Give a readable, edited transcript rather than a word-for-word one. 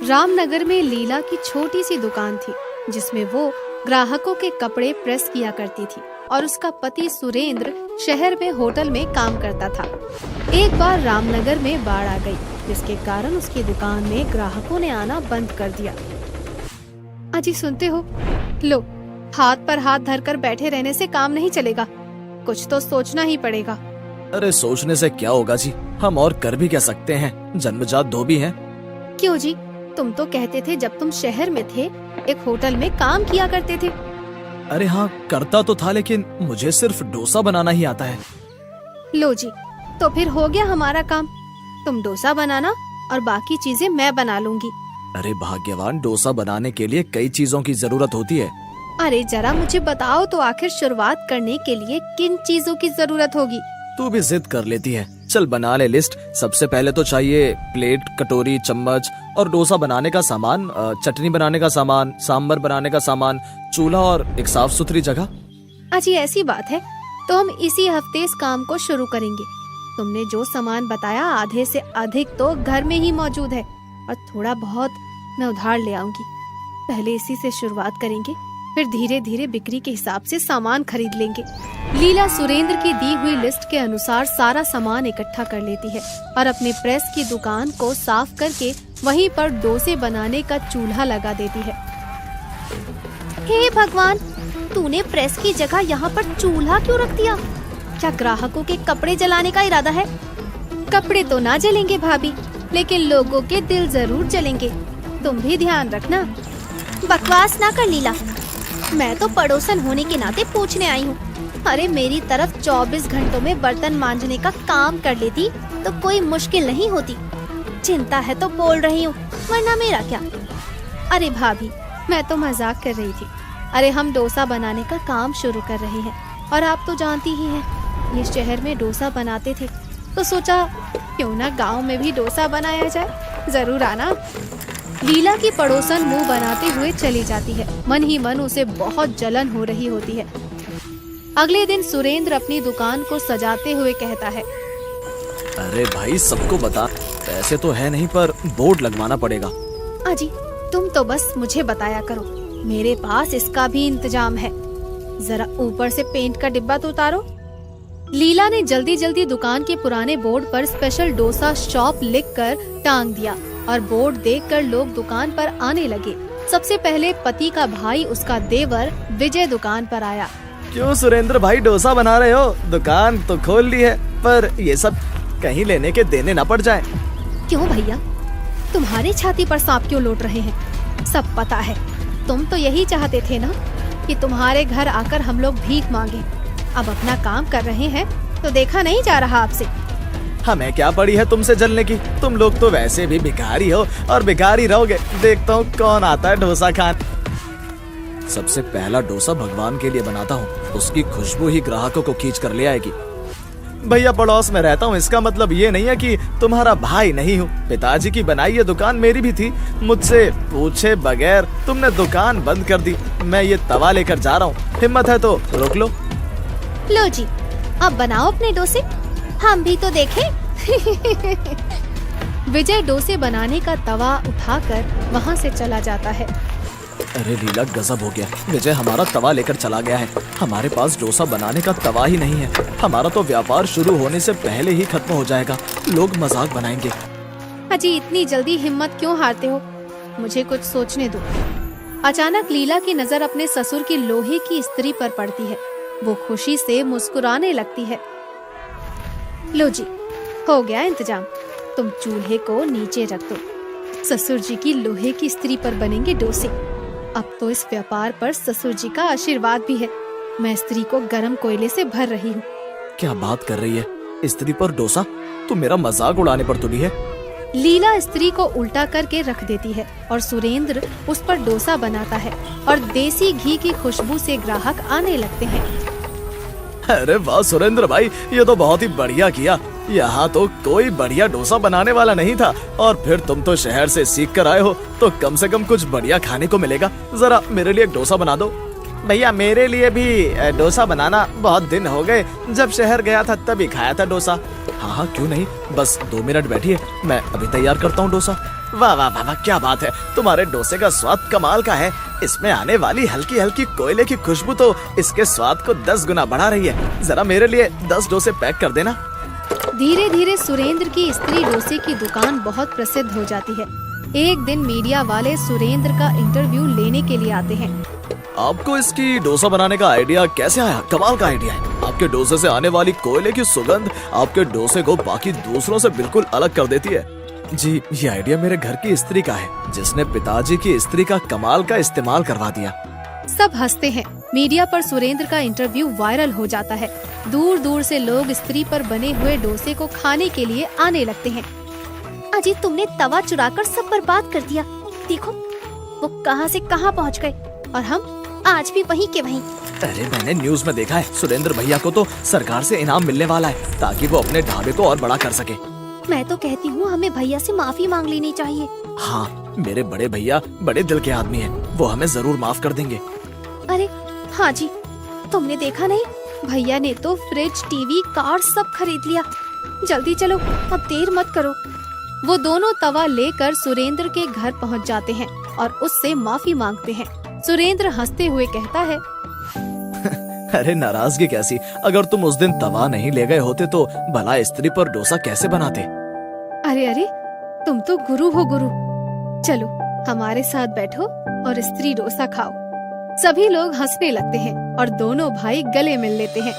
रामनगर में लीला की छोटी सी दुकान थी जिसमें वो ग्राहकों के कपड़े प्रेस किया करती थी और उसका पति सुरेंद्र शहर में होटल में काम करता था। एक बार रामनगर में बाढ़ आ गई जिसके कारण उसकी दुकान में ग्राहकों ने आना बंद कर दिया। अजी सुनते हो? लो, हाथ पर हाथ धरकर बैठे रहने से काम नहीं चलेगा, कुछ तो सोचना ही पड़ेगा। अरे सोचने से क्या होगा जी, हम और कर भी क्या सकते हैं, जन्मजात धोबी हैं। क्यों जी? तुम तो कहते थे जब तुम शहर में थे एक होटल में काम किया करते थे। अरे हाँ करता तो था, लेकिन मुझे सिर्फ डोसा बनाना ही आता है। लो जी, तो फिर हो गया हमारा काम। तुम डोसा बनाना और बाकी चीजें मैं बना लूंगी। अरे भाग्यवान, डोसा बनाने के लिए कई चीजों की जरूरत होती है। अरे जरा मुझे बताओ तो आखिर शुरुआत करने के लिए किन चीजों की जरूरत होगी? तू भी जिद कर लेती है। चल बना ले लिस्ट। सबसे पहले तो चाहिए प्लेट, कटोरी, चम्मच और डोसा बनाने का सामान, चटनी बनाने का सामान, सांबर बनाने का सामान, चूल्हा और एक साफ सुथरी जगह। अजी ऐसी बात है तो हम इसी हफ्ते इस काम को शुरू करेंगे। तुमने जो सामान बताया आधे से अधिक तो घर में ही मौजूद है और थोड़ा बहुत मैं उधार ले आऊंगी। पहले इसी से शुरुआत करेंगे, फिर धीरे धीरे बिक्री के हिसाब से सामान खरीद लेंगे। लीला सुरेंद्र की दी हुई लिस्ट के अनुसार सारा सामान इकट्ठा कर लेती है और अपने प्रेस की दुकान को साफ करके वहीं पर डोसे बनाने का चूल्हा लगा देती है। हे भगवान, तूने प्रेस की जगह यहाँ पर चूल्हा क्यों रख दिया? क्या ग्राहकों के कपड़े जलाने का इरादा है? कपड़े तो ना जलेंगे भाभी, लेकिन लोगों के दिल जरूर जलेंगे, तुम भी ध्यान रखना। बकवास ना कर लीला, मैं तो पड़ोसन होने के नाते पूछने आई हूँ। अरे मेरी तरफ 24 घंटों में बर्तन मांजने का काम कर लेती तो कोई मुश्किल नहीं होती। चिंता है तो बोल रही हूँ, वरना मेरा क्या। अरे भाभी, मैं तो मजाक कर रही थी। अरे हम डोसा बनाने का काम शुरू कर रहे हैं और आप तो जानती ही हैं, ये शहर में डोसा बनाते थे तो सोचा क्यों ना गाँव में भी डोसा बनाया जाए। जरूर आना। लीला की पड़ोसन मुंह बनाते हुए चली जाती है। मन ही मन उसे बहुत जलन हो रही होती है। अगले दिन सुरेंद्र अपनी दुकान को सजाते हुए कहता है, अरे भाई सबको बता, पैसे तो है नहीं पर बोर्ड लगवाना पड़ेगा। अजी तुम तो बस मुझे बताया करो, मेरे पास इसका भी इंतजाम है। जरा ऊपर से पेंट का डिब्बा तो उतारो। लीला ने जल्दी जल्दी दुकान के पुराने बोर्ड पर स्पेशल डोसा शॉप लिखकर टांग दिया और बोर्ड देखकर लोग दुकान पर आने लगे। सबसे पहले पति का भाई, उसका देवर विजय दुकान पर आया। क्यों सुरेंद्र भाई, डोसा बना रहे हो? दुकान तो खोल ली है, पर ये सब कहीं लेने के देने न पड़ जाए। क्यों भैया, तुम्हारी छाती पर सांप क्यों लौट रहे हैं? सब पता है, तुम तो यही चाहते थे ना कि तुम्हारे घर आकर हम लोग भीख मांगे। अब अपना काम कर रहे हैं तो देखा नहीं जा रहा आपसे। हमें क्या पड़ी है तुमसे जलने की? तुम लोग तो वैसे भी भिखारी हो और भिखारी रहोगे। देखता हूँ कौन आता है डोसा खाने। सबसे पहला डोसा भगवान के लिए बनाता हूँ, उसकी खुशबू ही ग्राहकों को खींच कर ले आएगी। भैया पड़ोस में रहता हूँ, इसका मतलब ये नहीं है कि तुम्हारा भाई नहीं हूँ। पिताजी की बनाई ये दुकान मेरी भी थी, मुझसे पूछे बगैर तुमने दुकान बंद कर दी। मैं ये तवा लेकर जा रहा हूँ, हिम्मत है तो रोक लो। लो जी, अब बनाओ अपने डोसे, हम भी तो देखें। विजय डोसे बनाने का तवा उठाकर वहाँ से चला जाता है। अरे लीला, गजब हो गया, विजय हमारा तवा लेकर चला गया है। हमारे पास डोसा बनाने का तवा ही नहीं है। हमारा तो व्यापार शुरू होने से पहले ही खत्म हो जाएगा, लोग मजाक बनाएंगे। अजी इतनी जल्दी हिम्मत क्यों हारते हो? मुझे कुछ सोचने दो। अचानक लीला की नजर अपने ससुर की लोहे की इस्त्री पर पड़ती है। वो खुशी से मुस्कुराने लगती है। लो जी, हो गया इंतजाम, तुम चूल्हे को नीचे रख दो। ससुर जी की लोहे की इस्त्री पर बनेंगे डोसे। अब तो इस व्यापार पर ससुर जी का आशीर्वाद भी है। मैं इस्त्री को गरम कोयले से भर रही हूँ। क्या बात कर रही है? इस्त्री पर डोसा? तुम मेरा मजाक उड़ाने पर तुली है। लीला स्त्री को उल्टा करके रख देती है और सुरेंद्र उस पर डोसा बनाता है और देसी घी की खुशबू से ग्राहक आने लगते हैं। अरे वाह सुरेंद्र भाई, ये तो बहुत ही बढ़िया किया। यहाँ तो कोई बढ़िया डोसा बनाने वाला नहीं था और फिर तुम तो शहर से सीख कर आए हो, तो कम से कम कुछ बढ़िया खाने को मिलेगा। जरा मेरे लिए एक डोसा बना दो। भैया मेरे लिए भी डोसा बनाना, बहुत दिन हो गए, जब शहर गया था तभी खाया था डोसा। हाँ हाँ क्यों नहीं, बस 2 मिनट बैठिए, मैं अभी तैयार करता हूँ डोसा। वाह वाह वाह वाह, क्या बात है। तुम्हारे डोसे का स्वाद कमाल का है। इसमें आने वाली हल्की हल्की कोयले की खुशबू तो इसके स्वाद को 10 गुना बढ़ा रही है। जरा मेरे लिए 10 डोसे पैक कर देना। धीरे धीरे सुरेंद्र की स्त्री डोसे की दुकान बहुत प्रसिद्ध हो जाती है। एक दिन मीडिया वाले सुरेंद्र का इंटरव्यू लेने के लिए आते हैं। आपको इसकी डोसा बनाने का आइडिया कैसे आया? कमाल का आइडिया है। आपके डोसे से आने वाली कोयले की सुगंध आपके डोसे को बाकी दूसरों से बिल्कुल अलग कर देती है। जी, ये आइडिया मेरे घर की स्त्री का है, जिसने पिताजी की स्त्री का कमाल का इस्तेमाल करवा दिया। सब हंसते हैं। मीडिया पर सुरेंद्र का इंटरव्यू वायरल हो जाता है। दूर दूर से लोग स्त्री पर बने हुए डोसे को खाने के लिए आने लगते हैं। अजी, तुमने तवा चुराकर सब बर्बाद कर दिया। देखो वो कहां से कहां पहुंच गए और हम आज भी वहीं के वहीं। अरे, मैंने न्यूज में देखा है, सुरेंद्र भैया को तो सरकार से इनाम मिलने वाला है ताकि वो अपने ढाबे को और बड़ा कर सके। मैं तो कहती हूँ हमें भैया से माफी मांग लेनी चाहिए। हाँ, मेरे बड़े भैया बड़े दिल के आदमी हैं, वो हमें जरूर माफ कर देंगे। अरे हाँ जी, तुमने देखा नहीं, भैया ने तो फ्रिज, टीवी, कार सब खरीद लिया। जल्दी चलो, अब देर मत करो। वो दोनों तवा लेकर सुरेंद्र के घर पहुंच जाते हैं और उससे माफी मांगते हैं। सुरेंद्र हंसते हुए कहता है, अरे नाराजगी कैसी? अगर तुम उस दिन तवा नहीं ले गए होते तो भला स्त्री पर डोसा कैसे बनाते? अरे अरे, तुम तो गुरु हो गुरु। चलो हमारे साथ बैठो और स्त्री डोसा खाओ। सभी लोग हंसने लगते हैं और दोनों भाई गले मिल लेते हैं।